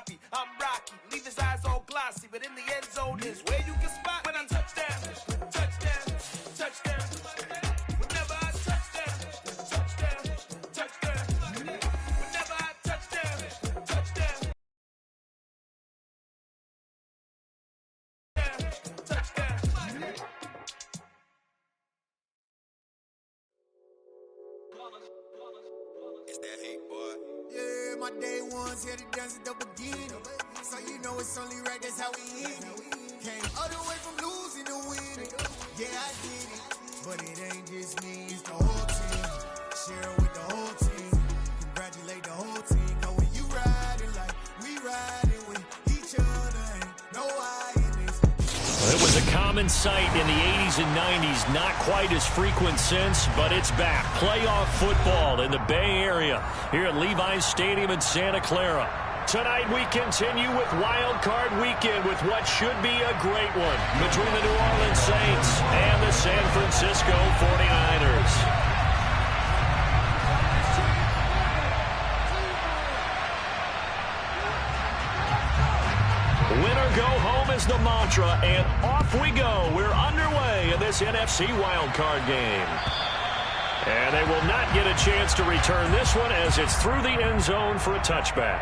sloppy. I'm rocky, leave his eyes all glossy, but in the end zone is where you can spot when I touchdown, touchdown, touchdown. Whenever I touchdown, touchdown, touchdown. Whenever I touchdown, touchdown, touchdown. It's that hate, boy. Yeah, my day ones here to dance at the beginning. So you know it's only right, that's how we hit it. Came all the way from losing to winning. Yeah, I did it. But it ain't just me, it's the whole team. Share it with the whole team. Congratulate the whole team. Cause when you riding like we riding with each other, ain't no I in this. It was a common sight in the 80s and 90s, not quite as frequent since, but it's back. Playoff football in the Bay Area here at Levi's Stadium in Santa Clara. Tonight we continue with Wild Card Weekend with what should be a great one between the New Orleans Saints and the San Francisco 49ers. Winner go home is the mantra, and off we go. We're underway in this NFC wildcard game. And they will not get a chance to return this one as it's through the end zone for a touchback.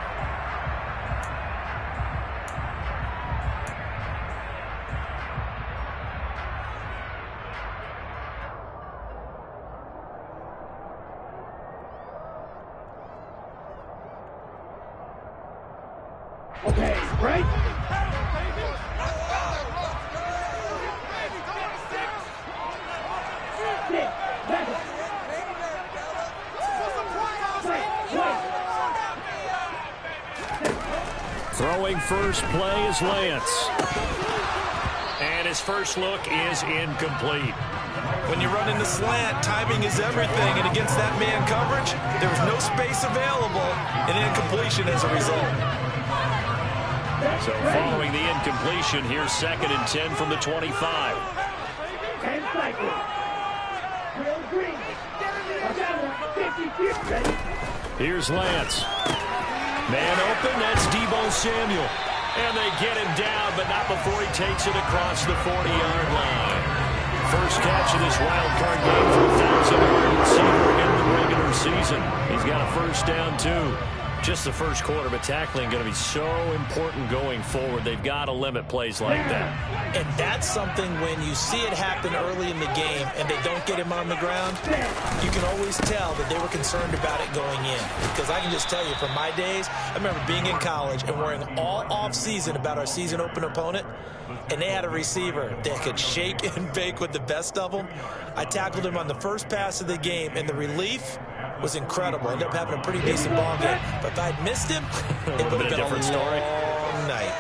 Okay, right? Throwing first play is Lance. And his first look is incomplete. When you run in the slant, timing is everything, and against that man coverage, there was no space available, and incompletion as a result. So following the incompletion, here's 2nd and 10 from the 25. 10 cycles. Real green. Here's Lance. Man open, that's Deebo Samuel. And they get him down, but not before he takes it across the 40-yard line. First catch of this wild card game for a 1,000-yard receiver in the regular season. He's got a first down, too. Just the first quarter, but tackling going to be so important going forward. They've got to limit plays like that. And that's something when you see it happen early in the game and they don't get him on the ground, you can always tell that they were concerned about it going in. Because I can just tell you, from my days, I remember being in college and worrying all off-season about our season opener opponent, and they had a receiver that could shake and bake with the best of them. I tackled him on the first pass of the game, and the relief was incredible. Ended up having a pretty decent ball game. But if I'd missed him, it would have been a different story. Long night.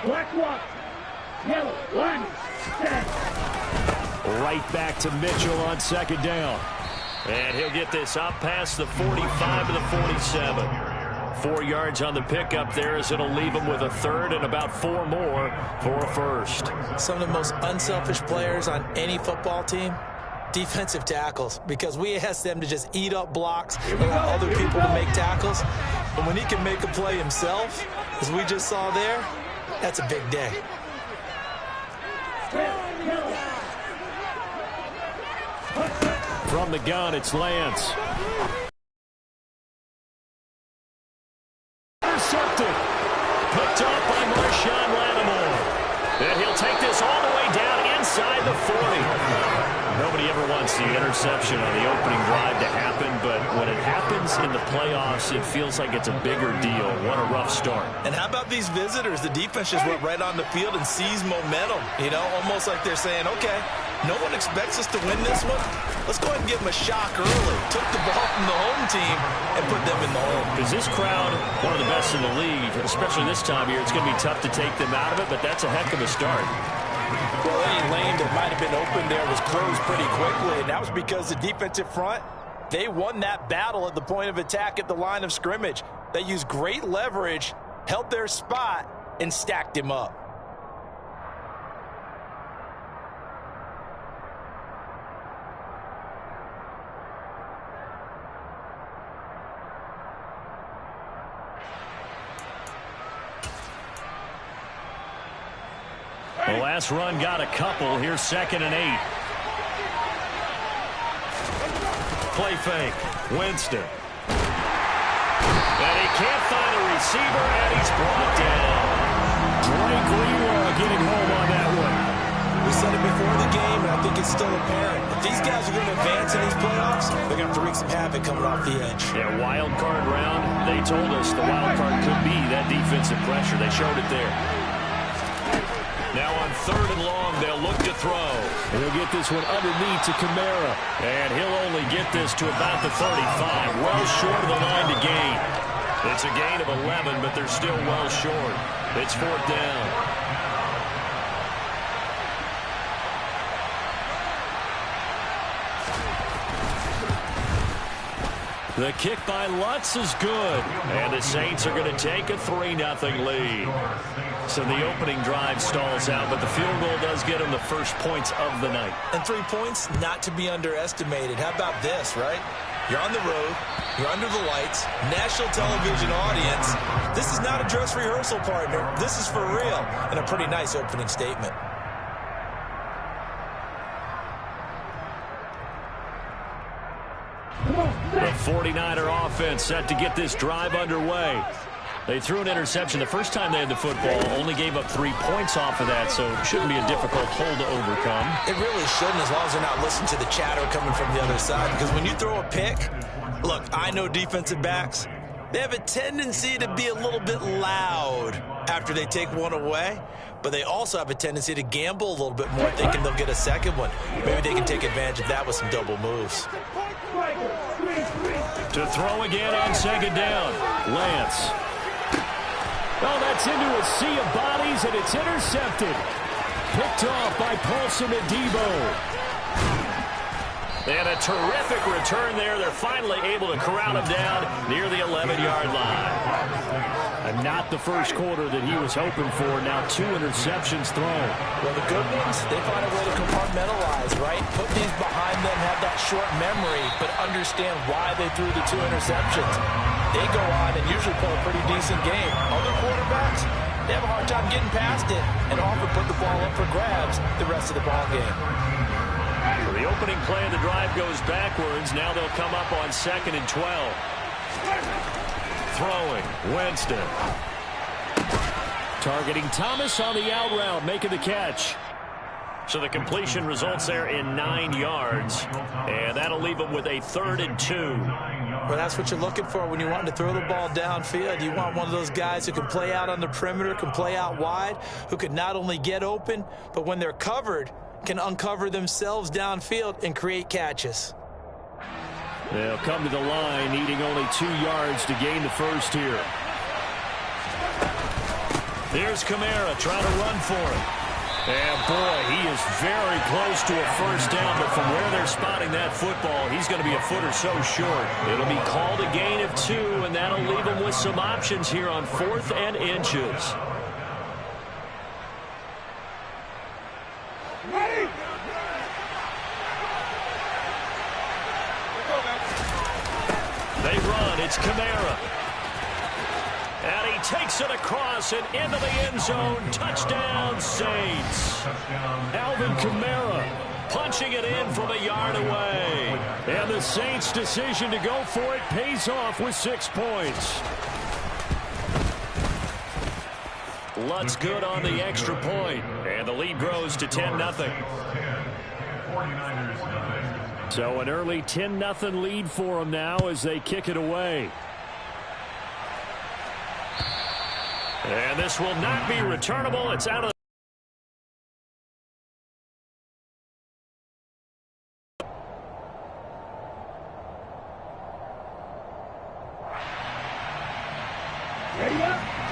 Black walk. Yellow. One. Set. Right back to Mitchell on 2nd down. And he'll get this up past the 45 to the 47. 4 yards on the pickup there as it'll leave him with a third and about 4 more for a first. Some of the most unselfish players on any football team, defensive tackles, because we ask them to just eat up blocks, allow other people to make tackles. But when he can make a play himself, as we just saw there, that's a big day. From the gun, it's Lance. Intercepted. Picked up by Marshawn Lattimore. And he'll take this all the way down inside the 40. Nobody ever wants the interception on the opening drive to happen, but when it happens in the playoffs, it feels like it's a bigger deal. What a rough start. And how about these visitors? The defense just went right on the field and seized momentum, you know, almost like they're saying, okay, no one expects us to win this one. Let's go ahead and give them a shock early. Took the ball from the home team and put them in the hole. Because this crowd, one of the best in the league, especially this time of year, it's going to be tough to take them out of it, but that's a heck of a start. Well, any lane that might have been open there was closed pretty quickly, and that was because the defensive front, they won that battle at the point of attack at the line of scrimmage. They used great leverage, held their spot, and stacked him up. The last run got a couple. Here's 2nd and 8. Play fake. Winston. And he can't find a receiver, and he's brought down. Drake Leroy getting home on that one. We said it before the game, and I think it's still apparent. If these guys are going to advance in these playoffs, they're going to have to wreak some havoc coming off the edge. Yeah, wild card round. They told us the wild card could be that defensive pressure. They showed it there. Now on 3rd and long, they'll look to throw. And he'll get this one underneath to Kamara. And he'll only get this to about the 35. Well short of the line to gain. It's a gain of 11, but they're still well short. It's 4th down. The kick by Lutz is good. And the Saints are going to take a 3-0 lead. So the opening drive stalls out, but the field goal does get them the first points of the night. And 3 points, not to be underestimated. How about this, right? You're on the road. You're under the lights. National television audience. This is not a dress rehearsal, partner. This is for real. And a pretty nice opening statement. The 49er offense set to get this drive underway. They threw an interception the first time they had the football, only gave up 3 points off of that, so it shouldn't be a difficult hole to overcome. It really shouldn't, as long as they're not listening to the chatter coming from the other side, because when you throw a pick, look, I know defensive backs, they have a tendency to be a little bit loud after they take one away, but they also have a tendency to gamble a little bit more, thinking they'll get a second one. Maybe they can take advantage of that with some double moves. To throw again on 2nd down, Lance. Oh, that's into a sea of bodies, and it's intercepted. Picked off by Paulson Adebo. And a terrific return there. They're finally able to corral him down near the 11-yard line. And not the first quarter that he was hoping for. Now 2 interceptions thrown. Well, the good ones, they find a way to compartmentalize, right? Put these behind them, have that short memory, but understand why they threw the 2 interceptions. They go on and usually play a pretty decent game. Other quarterbacks, they have a hard time getting past it and often put the ball up for grabs the rest of the ball game. The opening play of the drive goes backwards. Now they'll come up on 2nd and 12. Throwing, Winston. Targeting Thomas on the out route, making the catch. So the completion results there in 9 yards. And that'll leave them with a 3rd and 2. Well, that's what you're looking for when you want to throw the ball downfield. You want one of those guys who can play out on the perimeter, can play out wide, who can not only get open, but when they're covered, can uncover themselves downfield and create catches. They'll come to the line, needing only 2 yards to gain the first here. Here's Kamara trying to run for it. And, boy, he is very close to a first down, but from where they're spotting that football, he's going to be a foot or so short. It'll be called a gain of 2, and that'll leave him with some options here on 4th and inches. They run. It's Kamara. And he takes it across and into the end zone. Touchdown, Saints. Alvin Kamara punching it in from a yard away. And the Saints' decision to go for it pays off with 6 points. Lutz good on the extra point. And the lead grows to 10-0. So an early 10-0 lead for them now as they kick it away. And this will not be returnable. It's out of the...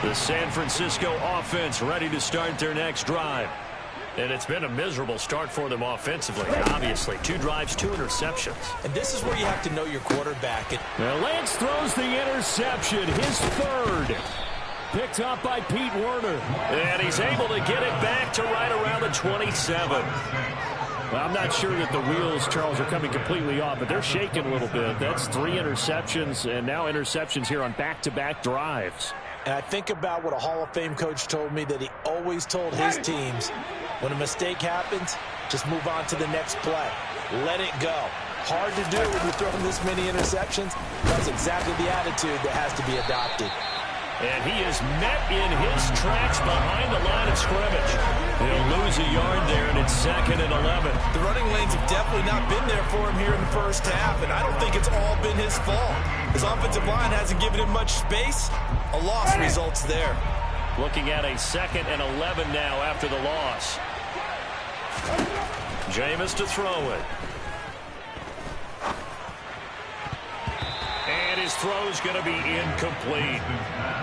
The San Francisco offense ready to start their next drive. And it's been a miserable start for them offensively, obviously. 2 drives, 2 interceptions. And this is where you have to know your quarterback. Well, Lance throws the interception, his 3rd. Picked up by Pete Werner. And he's able to get it back to right around the 27. Well, I'm not sure that the wheels, Charles, are coming completely off, but they're shaking a little bit. That's 3 interceptions, and now interceptions here on back-to-back drives. And I think about what a Hall of Fame coach told me, that he always told his teams, when a mistake happens, just move on to the next play. Let it go. Hard to do when you're throwing this many interceptions. That's exactly the attitude that has to be adopted. And he is met in his tracks behind the line of scrimmage. He'll lose a yard there, and it's 2nd and 11. The running lanes have definitely not been there for him here in the first half, and I don't think it's all been his fault. His offensive line hasn't given him much space. A loss results there. Looking at a 2nd and 11 now after the loss. Jameis to throw it. And his throw's going to be incomplete.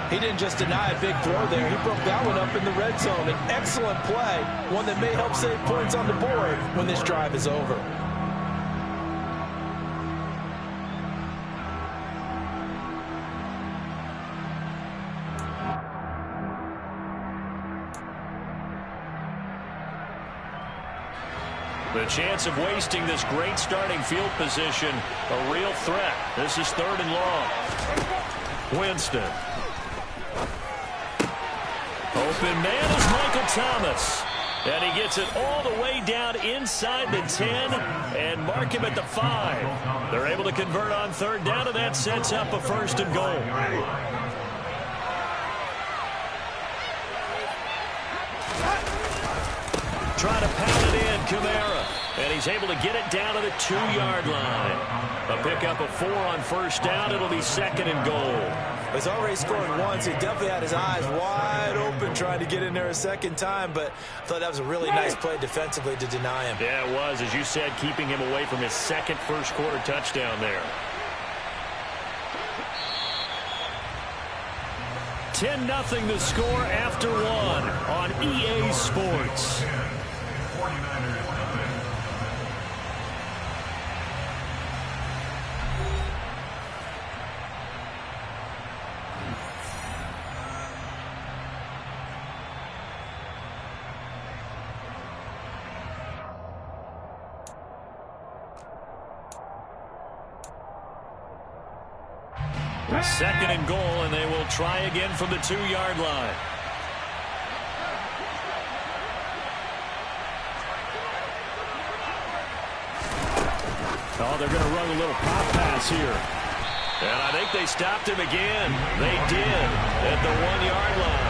He didn't just deny a big throw there. He broke that one up in the red zone. An excellent play, one that may help save points on the board when this drive is over. The chance of wasting this great starting field position, a real threat. This is 3rd and long. Winston. Open man is Michael Thomas. And he gets it all the way down inside the 10 and mark him at the 5. They're able to convert on 3rd down, and that sets up a 1st and goal. Trying to pound it in, Kamara. And he's able to get it down to the 2-yard line. A pickup of 4 on 1st down. It'll be 2nd and goal. He's already scored once. He definitely had his eyes wide open trying to get in there a second time, but I thought that was a really nice play defensively to deny him. Yeah, it was, as you said, keeping him away from his 2nd first-quarter touchdown there. 10-0 the score after 1 on EA Sports. Second and goal, and they will try again from the 2-yard line. Oh, they're going to run a little pop pass here. And I think they stopped him again. They did at the 1-yard line.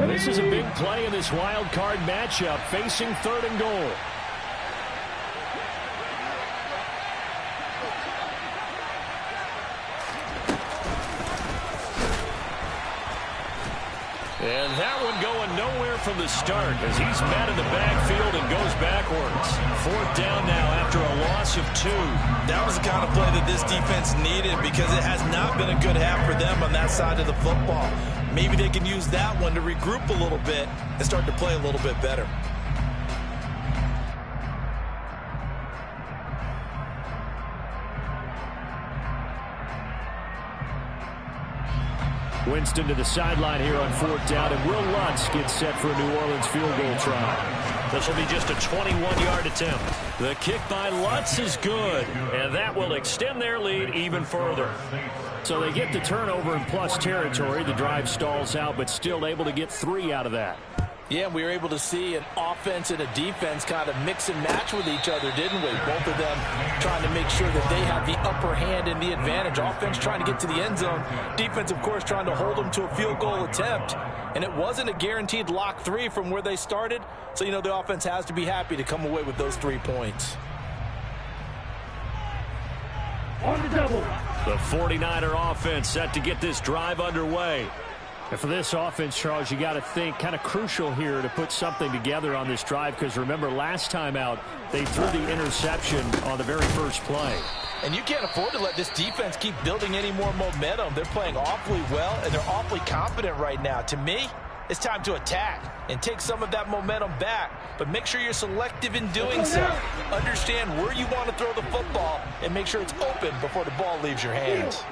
This is a big play in this wild card matchup, facing 3rd and goal. And that one going nowhere from the start as he's met in the backfield and goes backwards. 4th down now after a loss of 2. That was the kind of play that this defense needed because it has not been a good half for them on that side of the football. Maybe they can use that one to regroup a little bit and start to play a little bit better. Winston to the sideline here on 4th down, and Will Lutz gets set for a New Orleans field goal try. This will be just a 21-yard attempt. The kick by Lutz is good, and that will extend their lead even further. So they get the turnover in plus territory. The drive stalls out, but still able to get 3 out of that. Yeah, we were able to see an offense and a defense kind of mix and match with each other, didn't we? Both of them trying to make sure that they have the upper hand and the advantage. Offense trying to get to the end zone. Defense, of course, trying to hold them to a field goal attempt. And it wasn't a guaranteed lock 3 from where they started. So, you know, the offense has to be happy to come away with those 3 points. On the double. The 49er offense set to get this drive underway. And for this offense, Charles, you got to think kind of crucial here to put something together on this drive, because remember last time out they threw the interception on the very first play. And you can't afford to let this defense keep building any more momentum. They're playing awfully well, and they're awfully confident right now. To me, it's time to attack and take some of that momentum back. But make sure you're selective in doing so. Understand where you want to throw the football and make sure it's open before the ball leaves your hands.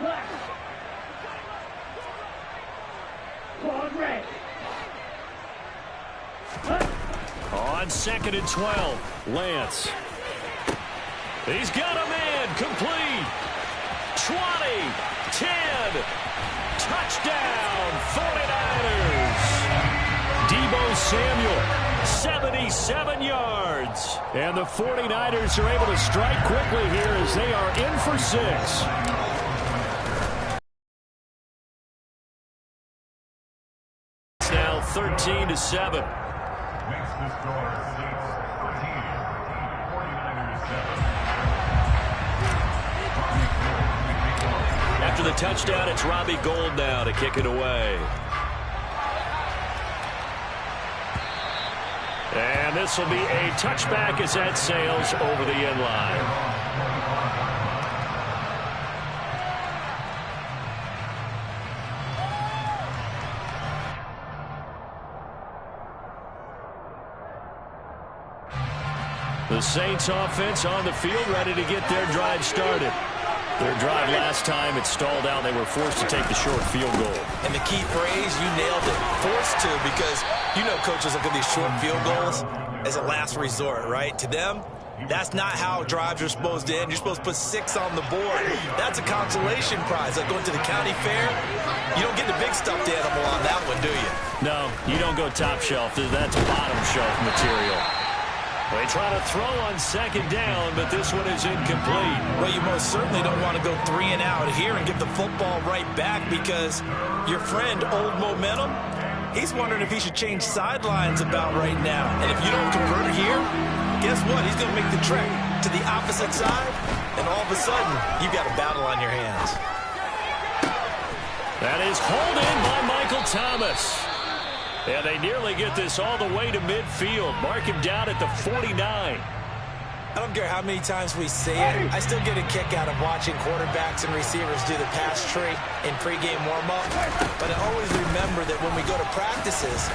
On 2nd and 12, Lance. He's got a man, complete. 20, 10, touchdown, 49ers. Deebo Samuel, 77 yards. And the 49ers are able to strike quickly here as they are in for 6. It's now 13-7. After the touchdown, it's Robbie Gould now to kick it away. And this will be a touchback as that sails over the end line. The Saints offense on the field ready to get their drive started. Their drive last time, it stalled out. They were forced to take the short field goal. And the key phrase, you nailed it, forced to, because you know coaches look at these short field goals as a last resort, right? To them, that's not how drives are supposed to end. You're supposed to put 6 on the board. That's a consolation prize. Like going to the county fair, you don't get the big stuffed animal on that one, do you? No, you don't go top shelf. That's bottom shelf material. They try to throw on 2nd down, but this one is incomplete. Well, you most certainly don't want to go 3 and out here and give the football right back, because your friend, Old Momentum, he's wondering if he should change sidelines about right now. And if you don't convert here, guess what? He's going to make the trek to the opposite side, and all of a sudden, you've got a battle on your hands. That is hauled in by Michael Thomas. And they nearly get this all the way to midfield. Mark him down at the 49. I don't care how many times we see it. I still get a kick out of watching quarterbacks and receivers do the pass tree in pregame warm-up. But I always remember that when we go to practices,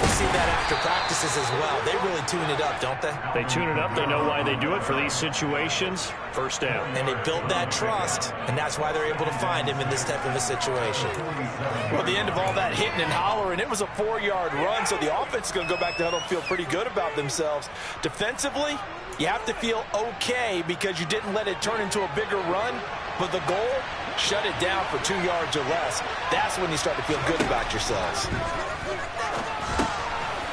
we see that after practices as well. They really tune it up, don't they? They tune it up. They know why they do it for these situations. First down. And they build that trust, and that's why they're able to find him in this type of a situation. Well, at the end of all that hitting and hollering, it was a 4-yard run, so the offense is going to go back to huddle and feel pretty good about themselves. Defensively, you have to feel okay because you didn't let it turn into a bigger run, but the goal, shut it down for 2 yards or less. That's when you start to feel good about yourselves.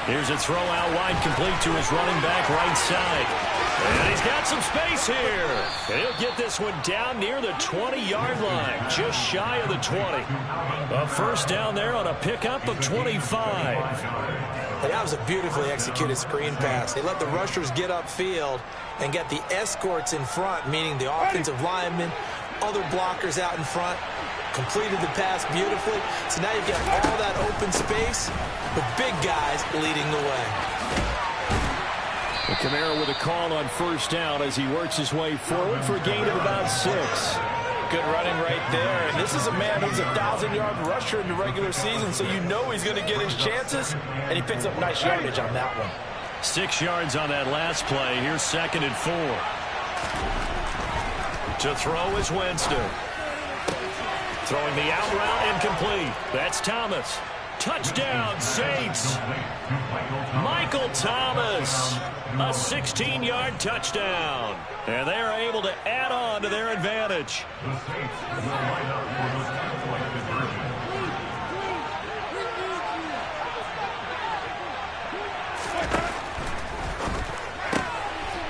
Here's a throw out wide, complete to his running back right side. And he's got some space here. And he'll get this one down near the 20-yard line, just shy of the 20. A first down there on a pickup of 25. Hey, that was a beautifully executed screen pass. They let the rushers get upfield and get the escorts in front, meaning the offensive linemen, other blockers out in front, completed the pass beautifully. So now you've got all that open space with big guys leading the way. Kamara with a call on first down as he works his way forward for a gain of about 6. Good running right there. And this is a man who's a 1,000-yard rusher in the regular season, so you know he's going to get his chances, and he picks up nice yardage on that one. 6 yards on that last play. Here's 2nd and 4. To throw is Winston. Throwing the out route, incomplete. That's Thomas. Touchdown, Saints. Michael Thomas. A 16-yard touchdown. And they are able to add on to their advantage.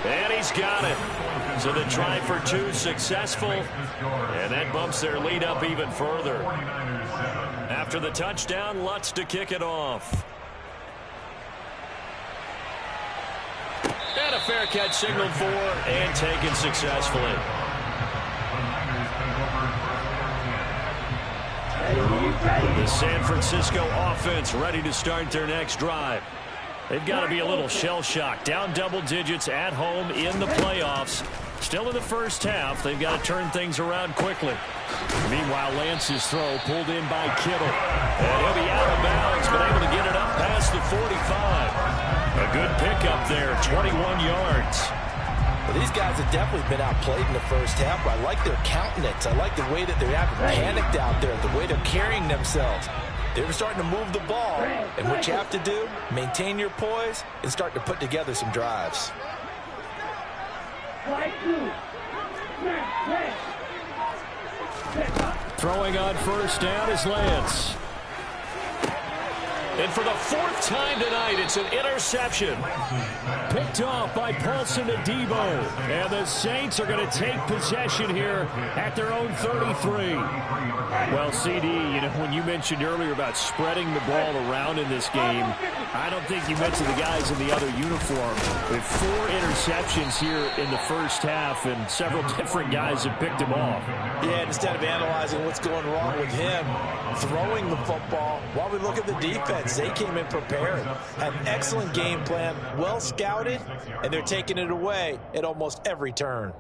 And he's got it. So the try for 2 successful. And that bumps their lead up even further. After the touchdown, Lutz to kick it off. And a fair catch signaled for and taken successfully. The San Francisco offense ready to start their next drive. They've got to be a little shell-shocked. Down double digits at home in the playoffs. Still in the first half. They've got to turn things around quickly. Meanwhile, Lance's throw pulled in by Kittle. And he'll be out of bounds, but able to get it up past the 45. A good pickup there, 21 yards. Well, these guys have definitely been outplayed in the first half, but I like their countenance. I like the way that they're having panicked out there, the way they're carrying themselves. They're starting to move the ball, and what you have to do, maintain your poise and start to put together some drives. Throwing on first down is Lance. And for the fourth time tonight, it's an interception. Picked off by Paulson Adebo. And the Saints are going to take possession here at their own 33. Well, CD, you know, when you mentioned earlier about spreading the ball around in this game, I don't think you mentioned the guys in the other uniform. With 4 interceptions here in the first half, and several different guys have picked him off. Yeah, instead of analyzing what's going wrong with him, throwing the football, while we look at the defense, they came in prepared, had an excellent game plan, well scouted, and they're taking it away at almost every turn.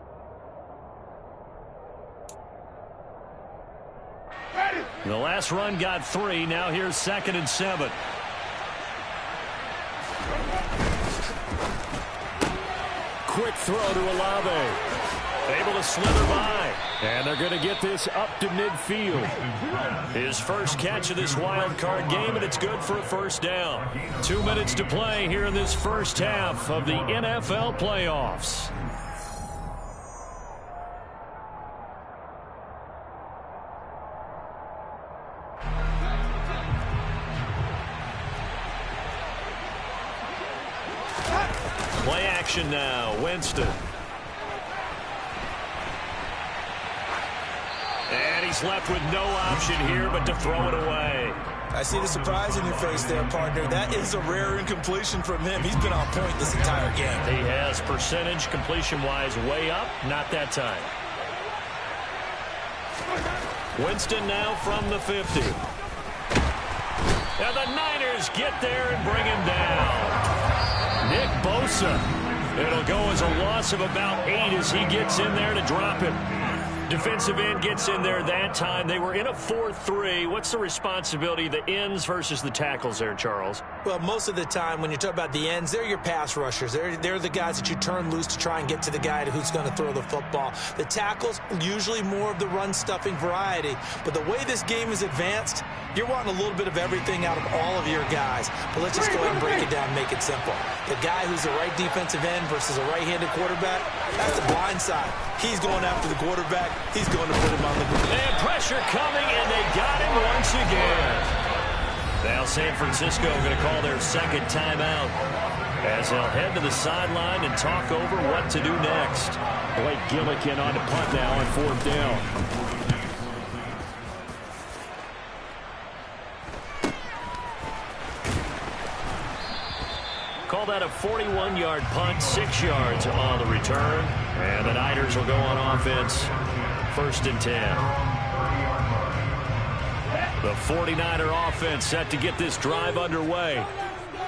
The last run got 3. Now here's 2nd and 7. Quick throw to Olave. Able to slither by. And they're going to get this up to midfield. His first catch of this wild card game, and it's good for a first down. 2 minutes to play here in this first half of the NFL playoffs. Play action now. Winston. And he's left with no option here but to throw it away. I see the surprise in your face there, partner. That is a rare incompletion from him. He's been on point this entire game. He has percentage completion-wise way up. Not that time. Winston now from the 50. And the Niners get there and bring him down. Nick Bosa. It'll go as a loss of about 8 as he gets in there to drop him. Defensive end gets in there that time. They were in a 4-3. What's the responsibility, the ends versus the tackles there, Charles? Well, most of the time when you talk about the ends, they're your pass rushers. They're the guys that you turn loose to try and get to the guy who's going to throw the football. The tackles, usually more of the run-stuffing variety. But the way this game is advanced, you're wanting a little bit of everything out of all of your guys. But let's just go ahead and break it down and make it simple. The guy who's the right defensive end versus a right-handed quarterback, that's the blind side. He's going after the quarterback. He's going to put him on the ground. And pressure coming, and they got him once again. Now San Francisco going to call their second timeout as they'll head to the sideline and talk over what to do next. Blake Gillikin on the punt now on 4th down. Call that a 41-yard punt, 6 yards on the return. And the Niners will go on offense, 1st and 10. The 49er offense set to get this drive underway.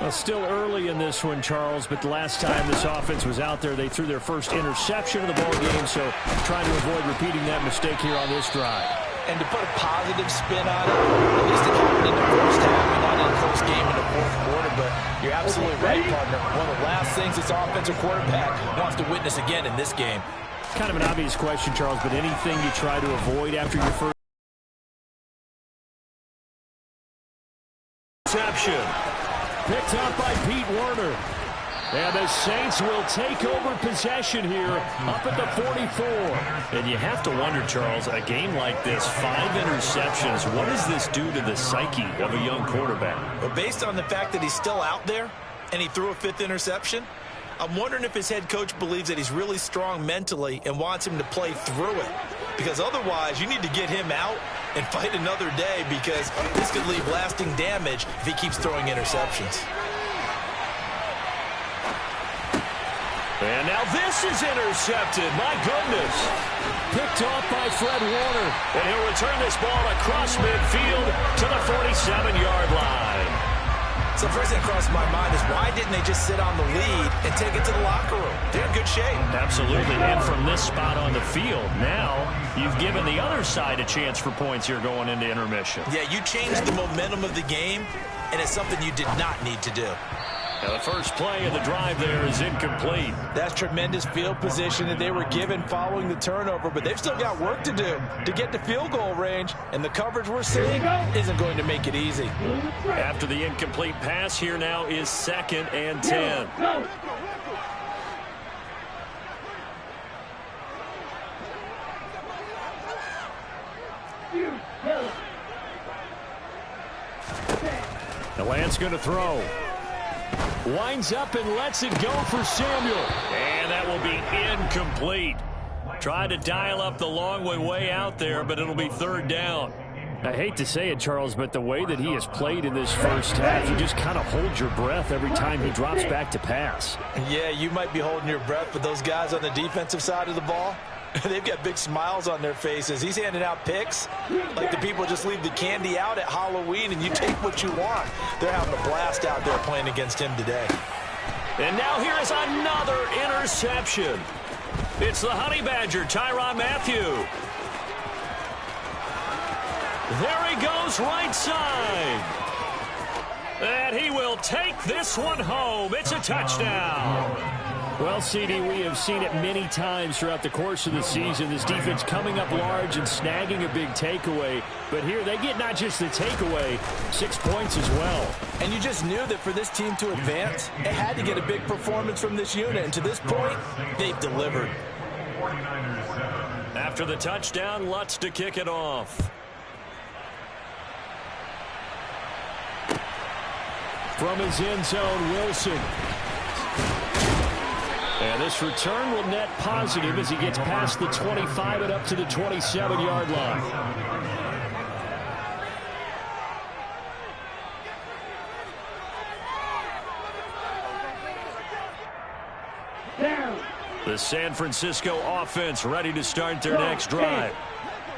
Well, still early in this one, Charles, but the last time this offense was out there, they threw their first interception of the ball game, so trying to avoid repeating that mistake here on this drive. And to put a positive spin on it, at least it happened in the first half and not in a close game in the 4th quarter, but you're absolutely right, partner. One of the last things this offensive quarterback wants to witness again in this game. Kind of an obvious question, Charles, but anything you try to avoid after your first interception. Picked up by Pete Werner. And the Saints will take over possession here up at the 44. And you have to wonder, Charles, a game like this, 5 interceptions, what does this do to the psyche of a young quarterback? But based on the fact that he's still out there and he threw a 5th interception, I'm wondering if his head coach believes that he's really strong mentally and wants him to play through it. Because otherwise, you need to get him out and fight another day, because this could leave lasting damage if he keeps throwing interceptions. And now this is intercepted. My goodness. Picked off by Fred Warner. And he'll return this ball across midfield to the 47-yard line. So first thing that crossed my mind is why didn't they just sit on the lead and take it to the locker room? They're in good shape. Absolutely. And from this spot on the field, now you've given the other side a chance for points here going into intermission. Yeah, you changed the momentum of the game, and it's something you did not need to do. Now the first play of the drive there is incomplete. That's tremendous field position that they were given following the turnover, but they've still got work to do to get to field goal range, and the coverage we're seeing isn't going to make it easy. After the incomplete pass, here now is 2nd and 10. The Lance going to throw. Winds up and lets it go for Samuel. And that will be incomplete. Tried to dial up the long way out there, but it'll be 3rd down. I hate to say it, Charles, but the way that he has played in this first half, you just kind of hold your breath every time he drops back to pass. Yeah, you might be holding your breath, but those guys on the defensive side of the ball, they've got big smiles on their faces. He's handing out picks like the people just leave the candy out at Halloween and you take what you want. They're having a blast out there playing against him today. And now here is another interception. It's the Honey Badger, Tyrann Mathieu. There he goes right side. And he will take this one home. It's a touchdown. Well, CD, we have seen it many times throughout the course of the season. This defense coming up large and snagging a big takeaway. But here they get not just the takeaway, 6 points as well. And you just knew that for this team to advance, it had to get a big performance from this unit. And to this point, they've delivered. After the touchdown, Lutz to kick it off. From his end zone, Wilson. And this return will net positive as he gets past the 25 and up to the 27-yard line. The San Francisco offense ready to start their next drive.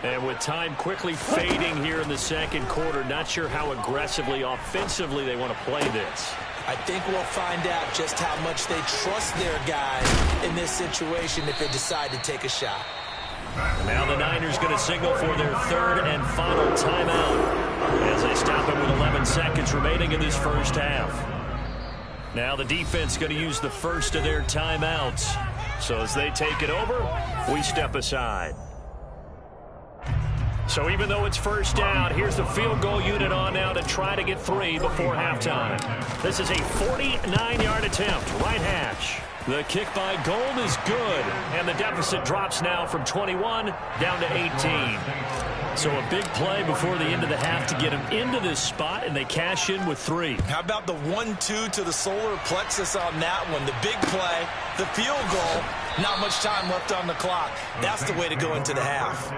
And with time quickly fading here in the second quarter, not sure how aggressively, offensively they want to play this. I think we'll find out just how much they trust their guys in this situation if they decide to take a shot. Now the Niners going to signal for their 3rd and final timeout as they stop it with 11 seconds remaining in this first half. Now the defense going to use the first of their timeouts. So as they take it over, we step aside. So even though it's first down, here's the field goal unit on now to try to get 3 before halftime. This is a 49-yard attempt, right hash. The kick by Gold is good, and the deficit drops now from 21 down to 18. So a big play before the end of the half to get them into this spot, and they cash in with 3. How about the 1-2 to the solar plexus on that one? The big play, the field goal, not much time left on the clock. That's the way to go into the half.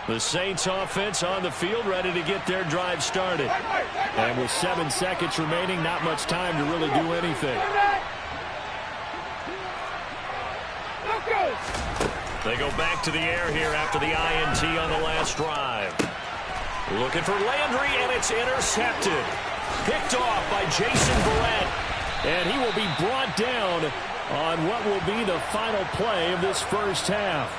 The Saints offense on the field ready to get their drive started. And with 7 seconds remaining, not much time to really do anything. They go back to the air here after the INT on the last drive. Looking for Landry, and it's intercepted. Picked off by Jason Verrett. And he will be brought down on what will be the final play of this first half.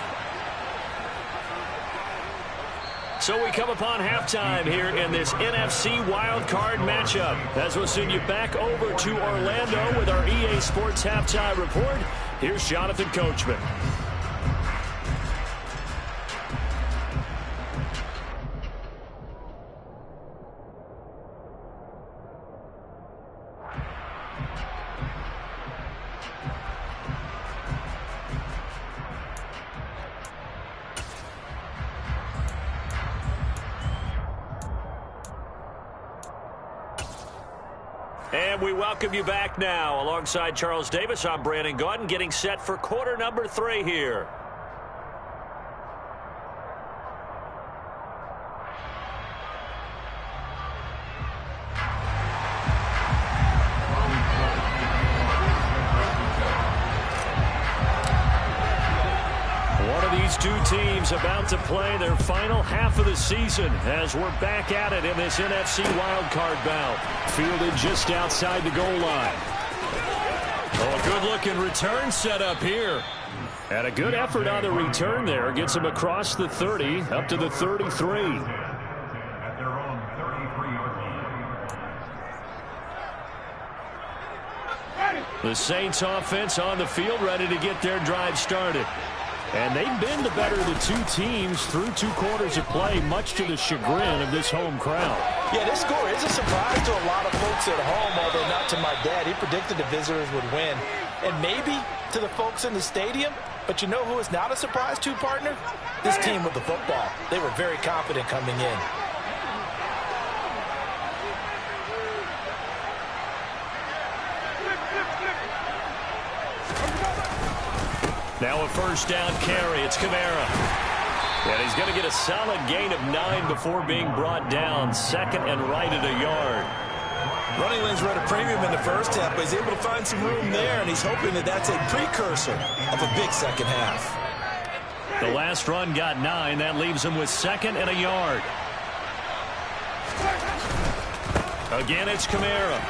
So we come upon halftime here in this NFC wildcard matchup. As we'll send you back over to Orlando with our EA Sports Halftime Report. Here's Jonathan Coachman. And we welcome you back now. Alongside Charles Davis, I'm Brandon Gaudin, getting set for quarter number 3 here. One of these These two teams about to play their final half of the season as we're back at it in this NFC wildcard bout. Fielded just outside the goal line. Oh, a good-looking return set up here. And a good effort on the return there. Gets him across the 30, up to the 33. The Saints offense on the field, ready to get their drive started. And they've been the better of the two teams through 2 quarters of play, much to the chagrin of this home crowd. Yeah, this score is a surprise to a lot of folks at home, although not to my dad. He predicted the visitors would win. And maybe to the folks in the stadium. But you know who is not a surprise to, partner? This team with the football. They were very confident coming in. Now a first down carry. It's Kamara. And he's going to get a solid gain of 9 before being brought down. Second and right at a yard. Running lanes were at a premium in the first half, but he's able to find some room there, and he's hoping that that's a precursor of a big second half. The last run got 9. That leaves him with second and a yard. Again, it's Kamara.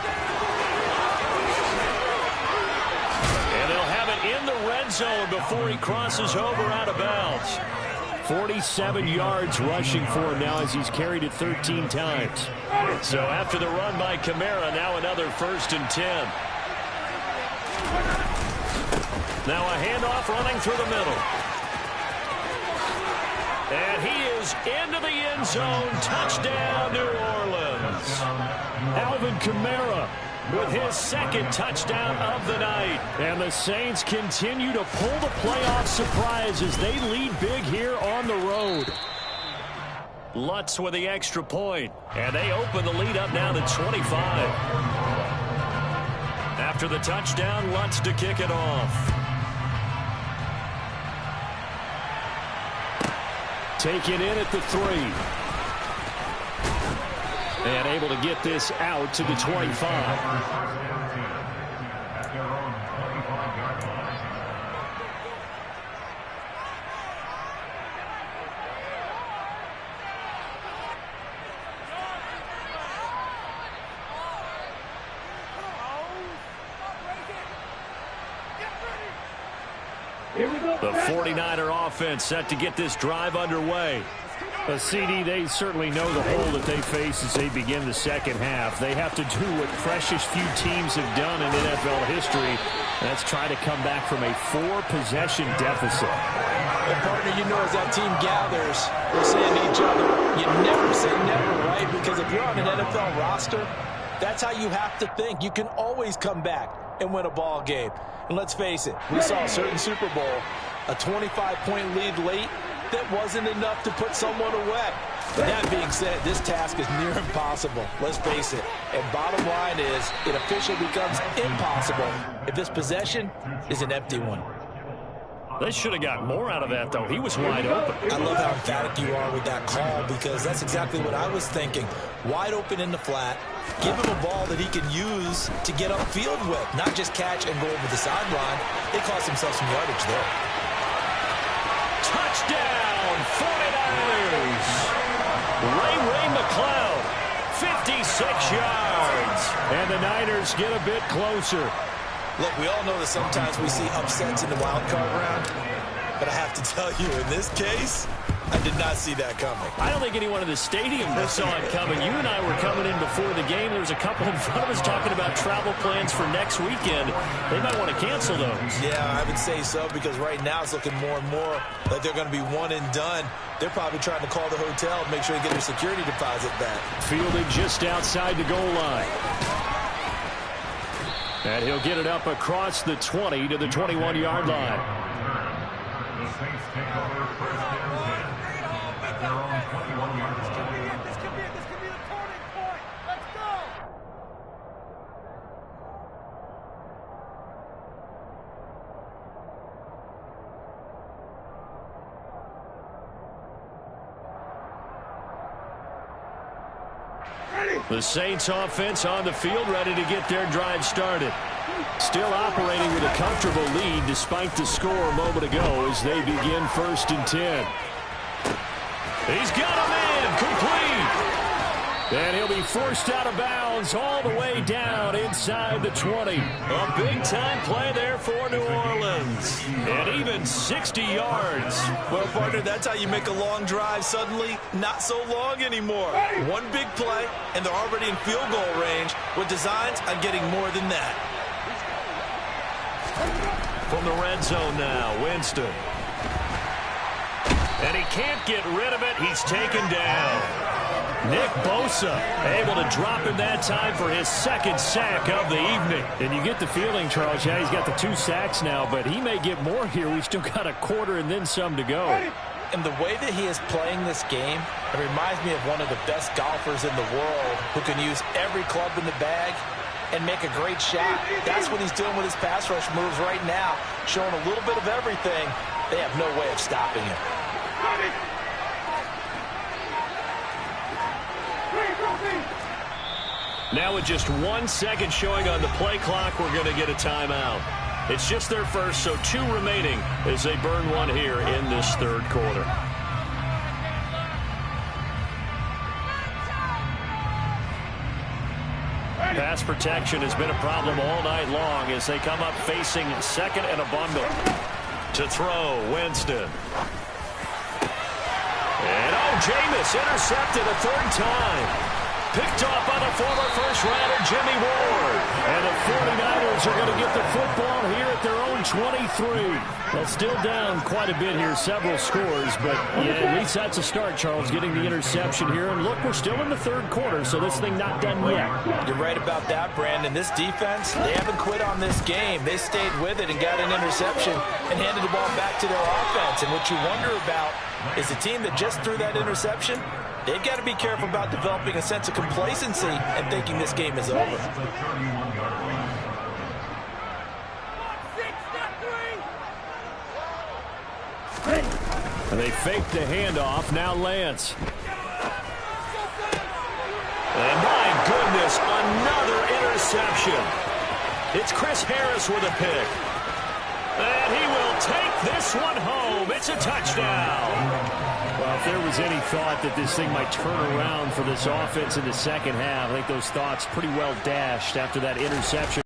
And they'll have it in the red zone before he crosses over out of bounds. 47 yards rushing for him now as he's carried it 13 times. So after the run by Kamara, now another 1st and 10. Now a handoff running through the middle. And he is into the end zone. Touchdown, New Orleans. Alvin Kamara with his second touchdown of the night. And the Saints continue to pull the playoff surprise as they lead big here on the road. Lutz with the extra point. And they open the lead up now to 25. After the touchdown, Lutz to kick it off. Taken in at the 3. And able to get this out to the 25. The 49er offense set to get this drive underway. A CD, they certainly know the hole that they face as they begin the second half. They have to do what precious few teams have done in NFL history. That's try to come back from a 4-possession deficit. And partner, you know, as that team gathers, we're saying to each other, you never say never, right? Because if you're on an NFL roster, that's how you have to think. You can always come back and win a ball game. And let's face it, we saw a certain Super Bowl, a 25-point lead late, that wasn't enough to put someone away. But that being said, this task is near impossible. Let's face it. And bottom line is, it officially becomes impossible if this possession is an empty one. They should have got more out of that, though. He was wide open. I love how emphatic you are with that call, because that's exactly what I was thinking. Wide open in the flat. Give him a ball that he can use to get upfield with, not just catch and go over the sideline. They cost themselves some yardage there. Touchdown, 49ers. Ray McCloud, 56 yards. And the Niners get a bit closer. Look, we all know that sometimes we see upsets in the wild card round, but I have to tell you, in this case, I did not see that coming. I don't think anyone in the stadium saw it coming. You and I were coming in before the game. There was a couple in front of us talking about travel plans for next weekend. They might want to cancel those. Yeah, I would say so, because right now it's looking more and more like they're going to be one and done. They're probably trying to call the hotel and make sure they get their security deposit back. Fielded just outside the goal line. And he'll get it up across the 20 to the 21-yard line. The Saints take over first down at their own 21-yard line. This could be the turning point. Let's go. The Saints offense on the field, ready to get their drive started. Still operating with a comfortable lead despite the score a moment ago as they begin 1st and 10. He's got a man complete. And he'll be forced out of bounds all the way down inside the 20. A big-time play there for New Orleans. And even 60 yards. Well, partner, that's how you make a long drive suddenly not so long anymore. One big play, and they're already in field goal range with designs on getting more than that. From the red zone now, Winston. And he can't get rid of it. He's taken down. Nick Bosa able to drop him that time for his 2nd sack of the evening. And you get the feeling, Charles, yeah, he's got the 2 sacks now, but he may get more here. We've still got a quarter and then some to go. And the way that he is playing this game, it reminds me of one of the best golfers in the world who can use every club in the bag and make a great shot. That's what he's doing with his pass rush moves right now, showing a little bit of everything. They have no way of stopping him. Now with just 1 second showing on the play clock, we're going to get a timeout. It's just their first, so 2 remaining as they burn one here in this 3rd quarter. Pass protection has been a problem all night long as they come up facing 2nd and a bundle. To throw, Winston. And Jameis intercepted a 3rd time. Picked off by the former first-rounder Jimmy Ward. And the 49ers are going to get the football here at their own 23. Well, still down quite a bit here, several scores. But, yeah, at least that's a start, Charles, getting the interception here. And, look, we're still in the 3rd quarter, so this thing not done yet. You're right about that, Brandon. This defense, they haven't quit on this game. They stayed with it and got an interception and handed the ball back to their offense. And what you wonder about is the team that just threw that interception, they've got to be careful about developing a sense of complacency and thinking this game is over. And they fake the handoff. Now Lance. And my goodness, another interception. It's Chris Harris with a pick. And he will take this one home. It's a touchdown. Well, if there was any thought that this thing might turn around for this offense in the 2nd half, I think those thoughts pretty well dashed after that interception.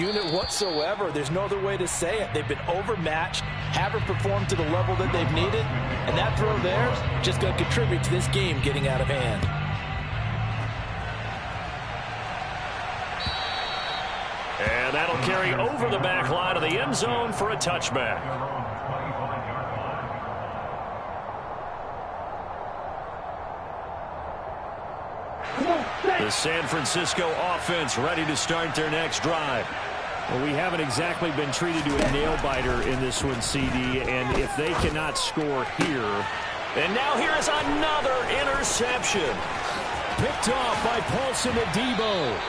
Unit whatsoever. There's no other way to say it. They've been overmatched, haven't performed to the level that they've needed, and that throw there is just going to contribute to this game getting out of hand. And that'll carry over the back line of the end zone for a touchback. The San Francisco offense ready to start their next drive. Well, we haven't exactly been treated to a nail-biter in this one, CD, and if they cannot score here. And now here is another interception. Picked off by Paulson Adebo.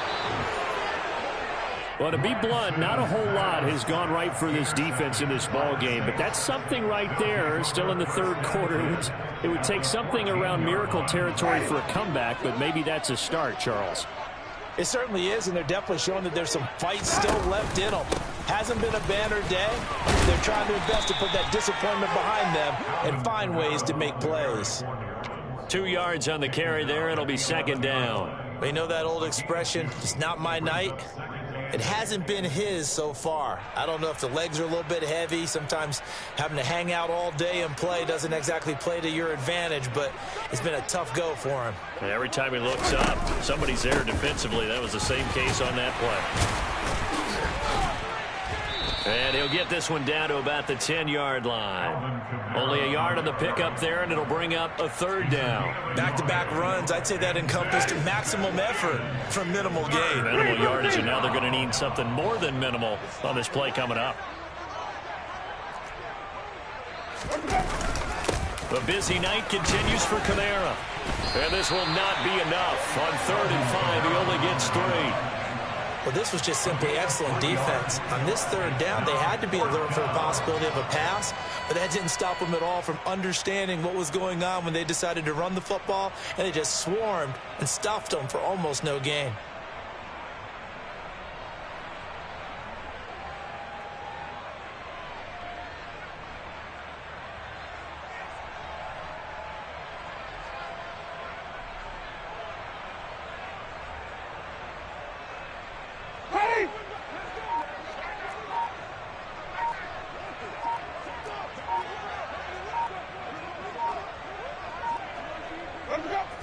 Well, to be blunt, not a whole lot has gone right for this defense in this ball game, but that's something right there. Still in the 3rd quarter. It would take something around miracle territory for a comeback, but maybe that's a start, Charles. It certainly is, and they're definitely showing that there's some fight still left in them. Hasn't been a banner day. They're trying their best to put that disappointment behind them and find ways to make plays. 2 yards on the carry there. It'll be 2nd down. You know that old expression, it's not my night? It hasn't been his so far. I don't know if the legs are a little bit heavy. Sometimes having to hang out all day and play doesn't exactly play to your advantage, but it's been a tough go for him. And every time he looks up, somebody's there defensively. That was the same case on that play. And he'll get this one down to about the 10-yard line. Only a yard on the pickup there, and it'll bring up a 3rd down. Back-to-back runs, I'd say that encompassed maximum effort from minimal gain. Minimal yardage, and now they're going to need something more than minimal on this play coming up. The busy night continues for Kamara. And this will not be enough. On 3rd and 5, he only gets 3. Well, this was just simply excellent defense. On this 3rd down, they had to be alert for the possibility of a pass, but that didn't stop them at all from understanding what was going on when they decided to run the football, and they just swarmed and stuffed them for almost no gain.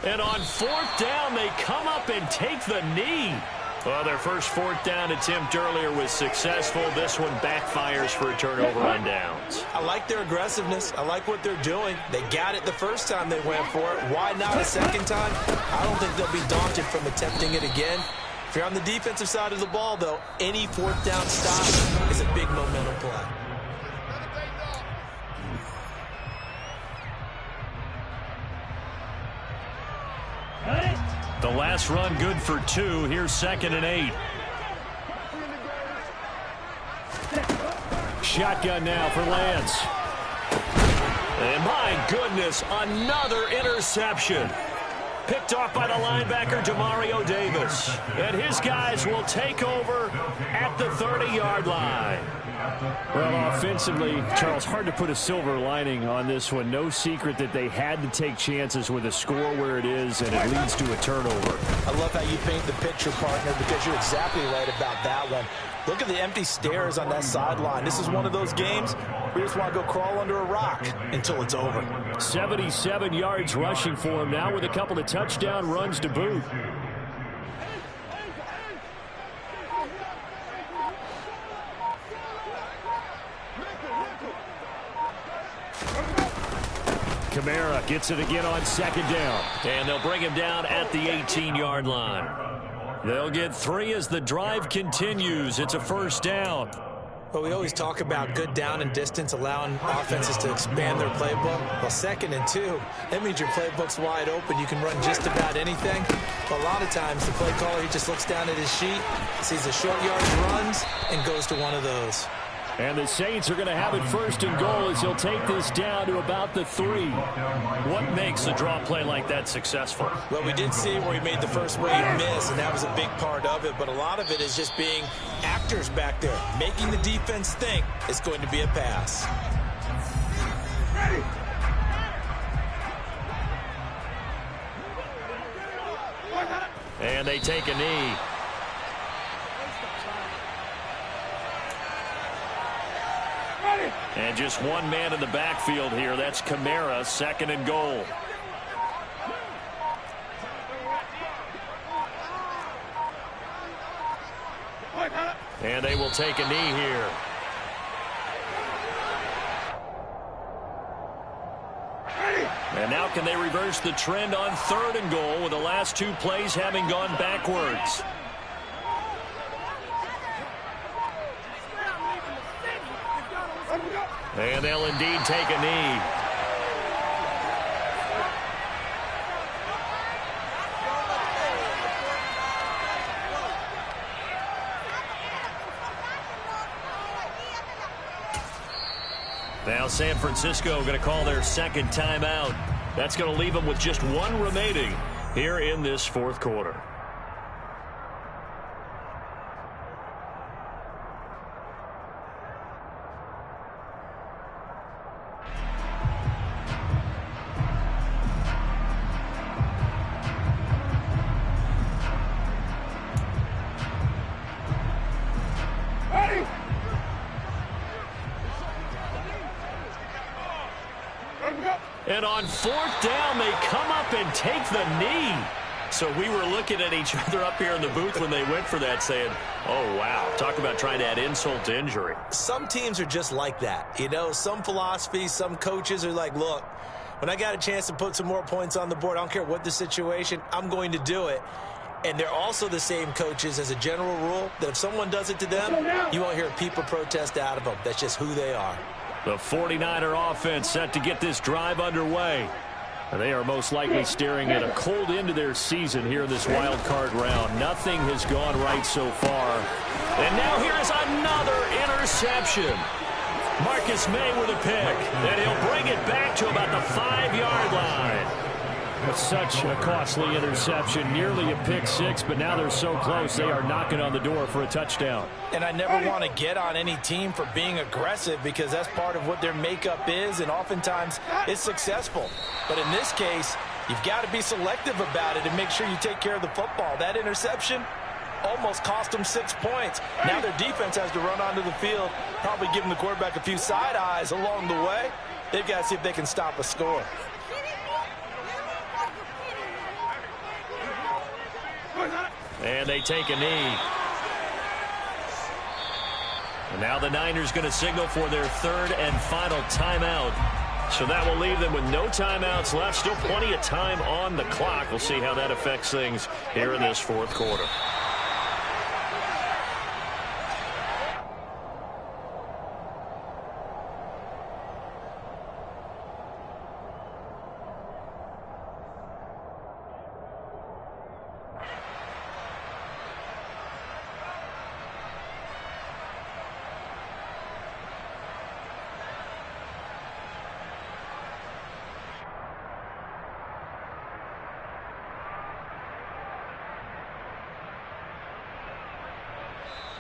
And on fourth down, they come up and take the knee. Well, their first fourth down attempt earlier was successful. This one backfires for a turnover on downs. I like their aggressiveness. I like what they're doing. They got it the first time they went for it. Why not a second time? I don't think they'll be daunted from attempting it again. If you're on the defensive side of the ball, though, any fourth down stop is a big momentum play. The last run good for 2. Here's 2nd and 8. Shotgun now for Lance. And my goodness, another interception. Picked off by the linebacker, Demario Davis. And his guys will take over at the 30-yard line. Well, offensively, Charles, hard to put a silver lining on this one. No secret that they had to take chances with a score where it is, and it leads to a turnover. I love how you paint the picture, partner, because you're exactly right about that one. Look at the empty stares on that sideline. This is one of those games where you just want to go crawl under a rock until it's over. 77 yards rushing for him now with a couple of touchdown runs to boot. Kamara gets it again on 2nd down. And they'll bring him down at the 18-yard line. They'll get 3 as the drive continues. It's a first down. Well, we always talk about good down and distance, allowing offenses to expand their playbook. Well, 2nd and 2, that means your playbook's wide open. You can run just about anything. But a lot of times, the play caller, he just looks down at his sheet, sees the short yardage runs, and goes to one of those. And the Saints are going to have it 1st and goal as he'll take this down to about the 3. What makes a draw play like that successful? Well, we did see where he made the first wave miss, and that was a big part of it. But a lot of it is just being actors back there, making the defense think it's going to be a pass. And they take a knee. And just one man in the backfield here. That's Kamara, 2nd and goal. And they will take a knee here. And now can they reverse the trend on 3rd and goal with the last 2 plays having gone backwards? And they'll indeed take a knee. Now San Francisco going to call their 2nd timeout. That's going to leave them with just 1 remaining here in this 4th quarter. And on 4th down, they come up and take the knee. So we were looking at each other up here in the booth when they went for that saying, oh, wow, talk about trying to add insult to injury. Some teams are just like that. You know, some philosophies, some coaches are like, look, when I got a chance to put some more points on the board, I don't care what the situation, I'm going to do it. And they're also the same coaches as a general rule that if someone does it to them, you won't hear a peep of protest out of them. That's just who they are. The 49er offense set to get this drive underway. And they are most likely staring at a cold end to their season here in this wild card round. Nothing has gone right so far. And now here is another interception. Marcus May with a pick. And he'll bring it back to about the 5-yard line. But such a costly interception, nearly a pick 6, but now they're so close they are knocking on the door for a touchdown. And I never want to get on any team for being aggressive because that's part of what their makeup is, and oftentimes it's successful. But in this case, you've got to be selective about it and make sure you take care of the football. That interception almost cost them 6 points. Now their defense has to run onto the field, probably giving the quarterback a few side eyes along the way. They've got to see if they can stop a score. And they take a knee. And now the Niners going to signal for their third and final timeout. So that will leave them with no timeouts left. Still plenty of time on the clock. We'll see how that affects things here in this fourth quarter.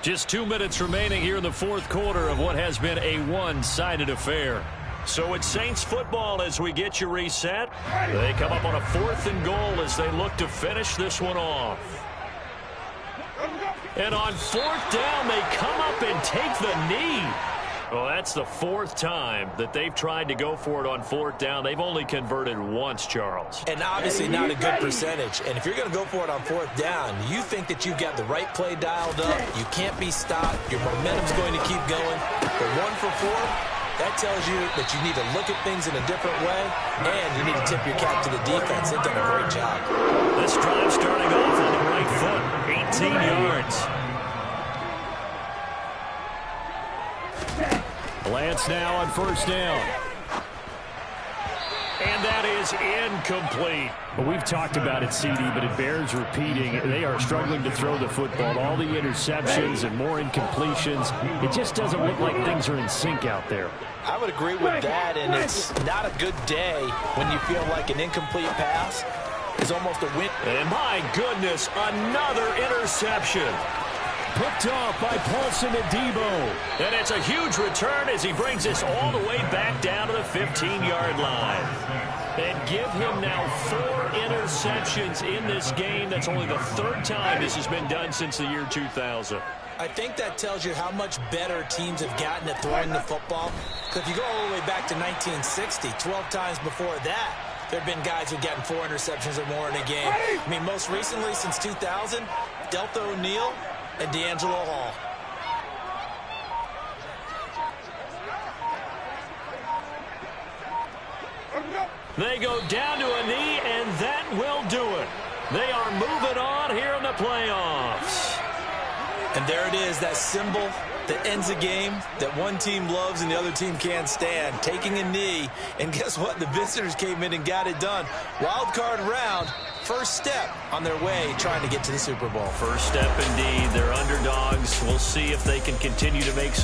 Just 2 minutes remaining here in the fourth quarter of what has been a one-sided affair. So it's Saints football as we get you reset. They come up on a 4th and goal as they look to finish this one off. And on 4th down, they come up and take the knee. Well, that's the 4th time that they've tried to go for it on 4th down. They've only converted once, Charles. And obviously not a good percentage. And if you're going to go for it on 4th down, you think that you've got the right play dialed up. You can't be stopped. Your momentum's going to keep going. But 1 for 4, that tells you that you need to look at things in a different way, and you need to tip your cap to the defense. They've done a great job. This drive starting off on the right foot, 18 yards. Lance now on 1st down. And that is incomplete. Well, we've talked about it, CD, but it bears repeating. They are struggling to throw the football. All the interceptions and more incompletions. It just doesn't look like things are in sync out there. I would agree with that, and it's not a good day when you feel like an incomplete pass is almost a win. And my goodness, another interception. Picked off by Paulson Adebo. And it's a huge return as he brings us all the way back down to the 15-yard line. And give him now 4 interceptions in this game. That's only the 3rd time this has been done since the year 2000. I think that tells you how much better teams have gotten at throwing the football. Because if you go all the way back to 1960, 12 times before that, there have been guys who've gotten 4 interceptions or more in a game. I mean, most recently, since 2000, Delta O'Neal and D'Angelo Hall. They go down to a knee, and that will do it. They are moving on here in the playoffs. And there it is, that symbol that ends a game that one team loves and the other team can't stand, taking a knee. And guess what? The visitors came in and got it done. Wild card round, first step on their way trying to get to the Super Bowl. First step indeed. They're underdogs. We'll see if they can continue to make some